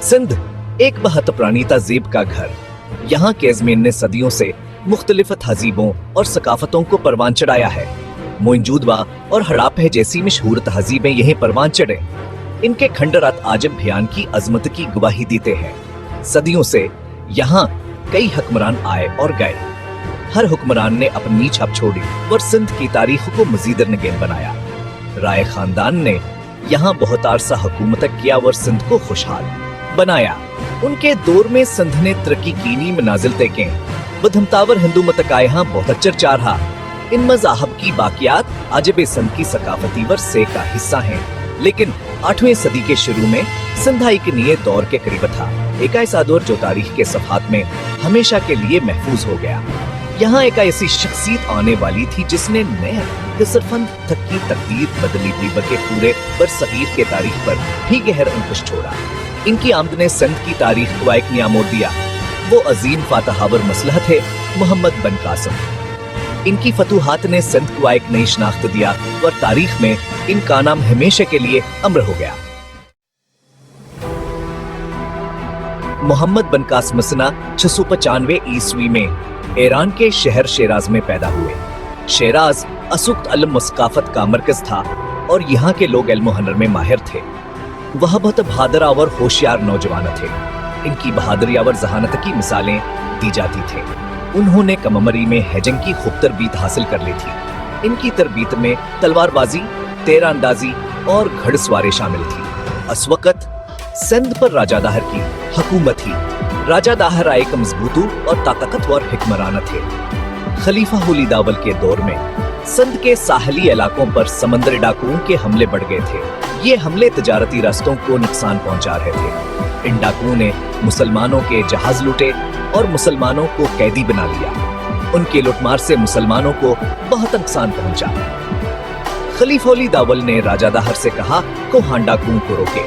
सिंध एक बहुत पुरानी तहजीब का घर। यहाँ के अज़मीन ने सदियों से मुख्तलिफ तहजीबों और सकाफतों को परवान चढ़ाया है। मोइंजोदड़ो और हड़प्पा जैसी मशहूर तहजीबें यहीं परवान चढ़े। इनके खंडरात आज बयान की अजमत की गवाही देते हैं। सदियों से यहाँ कई हुक्मरान आए और गए। हर हुक्मरान ने अपनी छाप छोड़ी और सिंध की तारीख को मजीद रंगीन बनाया। राय खानदान ने यहाँ बहुत अरसा हुकूमत किया और सिंध को खुशहाल बनाया। उनके दौर में सिंध ने तरक्की कीनी मनाजिल तय के। बदहमतावर हिंदू मत का यहाँ बहुत चर्चा रहा। इन मज़ाहब की बाकियात आजब सिंध की सकाफती वरसे का हिस्सा हैं। लेकिन 8वीं सदी के शुरू में सिंध एक नए दौर के करीब था। एक ऐसा दौर जो तारीख के सफ़हात में हमेशा के लिए महफूज हो गया। यहाँ एक ऐसी शख्सियत आने वाली थी जिसने नया कसरफंद तक की तकदीर बदली हुई, बल्कि पूरे बरसगीर के तारीख पर भी गहर अंकुश छोड़ा। इनकी आमद ने सिंध की तारीख को एक नया मोड़ दिया। वो अजीम फातहावर मसलह थे, मोहम्मद बिन कासिम। इनकी फतूहात ने सिंध को एक नई शनाख्त दिया और तारीख में इनका नाम हमेशा के लिए अमर हो गया। मोहम्मद बिन कासिम सना 695 ईस्वी में ईरान के शहर शेराज में पैदा हुए। शेराज असुक्त अलम मुस्काफत का मरकज था और यहाँ के लोग इल्म हुनर में माहिर थे। वह बहुत बहादुर और होशियार नौजवान थे। इनकी बहादुरी और जहानत की मिसालें दी जाती थी। उन्होंने कम उम्री में हेजिंग की खूब तरबीत हासिल कर ली थी। इनकी तरबीत में तलवारबाजी, तीर अंदाजी और घड़सवारी शामिल थी। उस वक्त सिंध पर राजा दाहर की हुकूमत थी। राजा दाहर एक मजबूतू और ताकतवर हुक्मरान थे। खलीफा हुली दावल के दौर में सिंध के साहली इलाकों पर समंदरी डाकुओं के हमले बढ़ गए थे। ये हमले तजारती रास्तों को नुकसान पहुंचा रहे थे। इन डाकुओं ने मुसलमानों के जहाज लूटे और मुसलमानों को कैदी बना लिया। उनके लुटमार से मुसलमानों को बहुत नुकसान पहुंचा। खलीफा हुली दावल ने राजा दाहर से कहा को हाँ डाकुओं को रोके।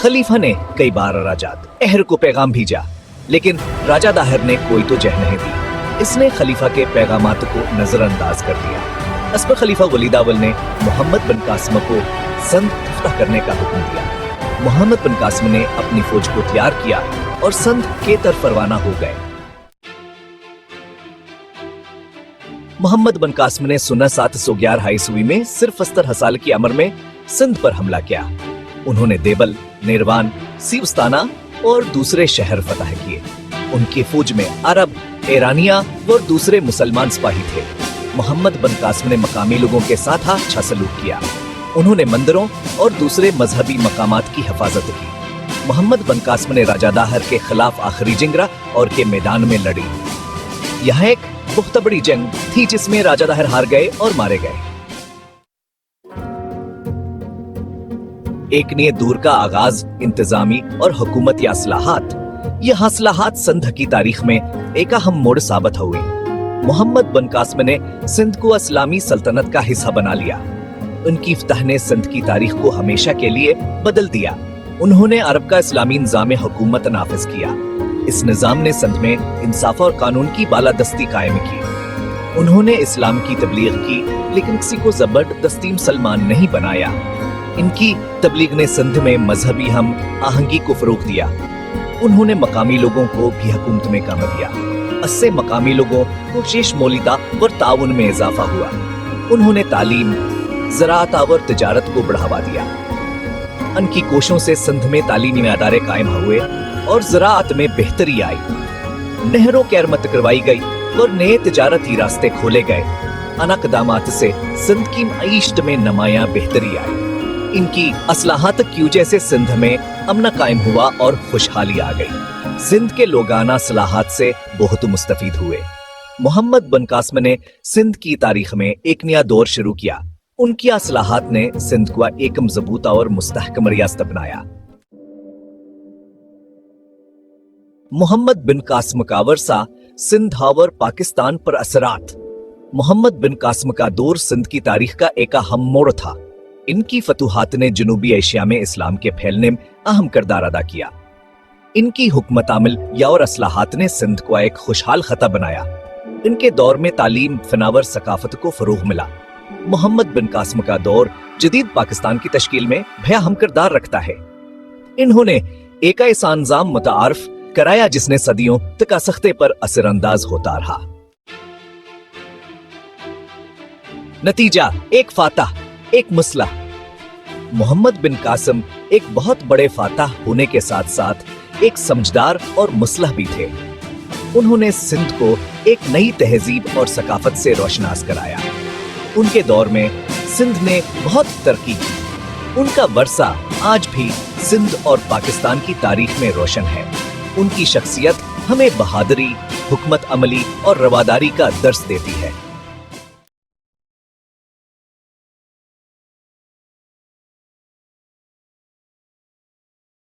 खलीफा ने कई बार राजा दाहर को पैगाम भेजा, लेकिन राजा दाहर ने कोई तो जह नहीं दी। इसने खलीफा के पैगामात को नजरअंदाज कर दिया। इस पर खलीफा हुली दावल ने मोहम्मद बिन कासिम को सिंध फतह करने का हुक्म दिया। मोहम्मद बिन कासिम ने अपनी फौज को तैयार किया और सिंध के तरफ रवाना हो गए। मोहम्मद बिन कासिम ने 711 ईस्वी में सिर्फ 70 साल की उम्र में सिंध पर हमला किया। उन्होंने देवल, निरवान, सीवस्ताना और दूसरे शहर फतह किए। उनकी फौज में अरब, ईरानिया और दूसरे मुसलमान सिपाही थे। मोहम्मद बिन कासिम ने मकामी लोगों के साथ अच्छा सलूक किया। उन्होंने मंदिरों और दूसरे मजहबी मकामात की हिफाजत की। मोहम्मद बिन कासिम ने राजा दाहर के खिलाफ आखिरी जंग और के मैदान में लड़ी। यह एक बहुत बड़ी जंग थी जिसमें राजा दाहर हार गए और मारे गए। एक नए दौर का आगाज इंतजामी और हुकूमती असलाहात। यह असलाहात सिंध की तारीख में एक अहम मोड़ साबित हुए। मोहम्मद बिन कासिम ने सिंध को इस्लामी सल्तनत का हिस्सा बना लिया। उनकी फतह ने सिंध की तारीख को हमेशा के लिए बदल दिया। उन्होंने अरब का इस्लामी निज़ाम हुकूमत नाफिज किया। इस निज़ाम ने सिंध में इंसाफ और कानून की बालादस्ती कायम की। उन्होंने इस्लाम की तबलीग की, लेकिन किसी को जबरदस्ती मुसलमान नहीं बनाया। इनकी तबलीग ने सिंध में मजहबी हम आहंगी को फरोग दिया। उन्होंने मकामी लोगों को भी हुकूमत में काम दिया। इससे मकामी लोगों को शेशमोलिता और ताउन में इजाफा हुआ। उन्होंने तालीम, ज़राअत और तिजारत को बढ़ावा दिया। उनकी कोशिशों से सिंध में तालीमी अदारे कायम हुए और ज़राअत में बेहतरी आई। नहरों की मरम्मत करवाई गई और नए तिजारती रास्ते खोले गए। इन इक़दामात से सिंध की मईशत में नुमायां बेहतरी आई। इनकी असलाहत की वजह से सिंध में अमन कायम हुआ और खुशहाली आ गई। सिंध के लोगाना सलाहत से बहुत मुस्तफीद हुए। मोहम्मद बिन कासिम ने सिंध की तारीख में एक नया दौर शुरू किया। उनकी असलाहत ने सिंध को एक मजबूत और मुस्तहकम रियासत बनाया। मोहम्मद बिन कासिम का वर्सा सिंध और पाकिस्तान पर असरात। मोहम्मद बिन कासिम का दौर सिंध की तारीख का एक अहम मोड़ था। इनकी फतूहात ने जनूबी एशिया में इस्लाम के फैलने में अहम किरदार अदा किया। इनकी हुकूमत आमिल और असलाहात ने सिंध को एक खुशहाल खता बनाया। इनके दौर में तालीम, फनावर सकाफत को फरोग मिला। मोहम्मद बिन कासिम का दौर जदीद पाकिस्तान की तश्कील में भया हम किरदार रखता है। इन्होंने एक ऐसा अंजाम मुतारिफ कराया जिसने सदियों तक सख्ते पर असरअंदाज होता रहा। नतीजा एक फातह, एक मुसलह। मोहम्मद बिन कासिम एक बहुत बड़े फातह होने के साथ साथ एक समझदार और मुसलह भी थे। उन्होंने सिंध को एक नई तहजीब और सकाफत से रोशनास कराया। उनके दौर में सिंध ने बहुत तरक्की की। उनका वर्सा आज भी सिंध और पाकिस्तान की तारीख में रोशन है। उनकी शख्सियत हमें बहादुरी, हुकमत अमली और रवादारी का दर्स देती है।